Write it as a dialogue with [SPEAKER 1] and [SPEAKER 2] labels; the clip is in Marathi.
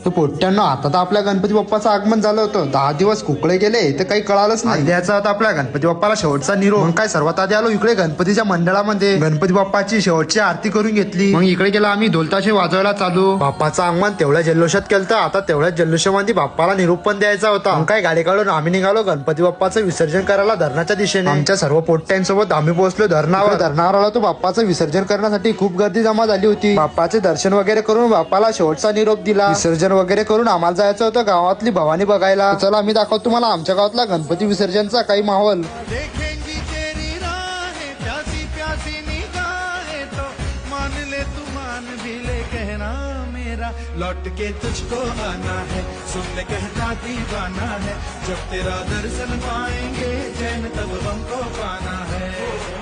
[SPEAKER 1] तर पोट्ट्यांना आता तर आपल्या गणपती बाप्पाचं आगमन झालं होतं, 10 दिवस कुकडे गेले तर काही कळालंच नाही. द्यायचा होता आपल्या गणपती बाप्पाला शेवटचा निरोप. मग काय सर्वात आधी आलो इकडे गणपतीच्या मंडळामध्ये, गणपती बाप्पाची शेवटची आरती करून घेतली. मग इकडे गेला आम्ही ढोलताशे वाजवायला चालू. बाप्पाचं आगमन तेवढ्या जल्लोषात केलं, आता तेवढ्याच जल्लोषामध्ये बाप्पाला निरोप पण द्यायचा होता. मग काय गाडी काढून आम्ही निघालो गणपती बाप्पाचं विसर्जन करायला धरणाच्या दिशेने. आमच्या सर्व पोट्ट्यांसोबत आम्ही पोहोचलो धरणावर. धरणावर आला तो बाप्पाचं विसर्जन करण्यासाठी खूप गर्दी जमा झाली होती. बाप्पाचे दर्शन वगैरे करून बाप्पाला शेवटचा निरोप दिला. विसर्जन वगैरे करून आम्हाला जायचं होतं गावातली भवानी बघायला. चला आम्ही दाखवतो तुम्हाला आमच्या गावातला गणपती विसर्जनचा काही माहोल.
[SPEAKER 2] लौट के तुझको आना है, सुन ले कहता दीवाना है, जब तेरा दर्शन पाएंगे चैन तब हमको पाना है।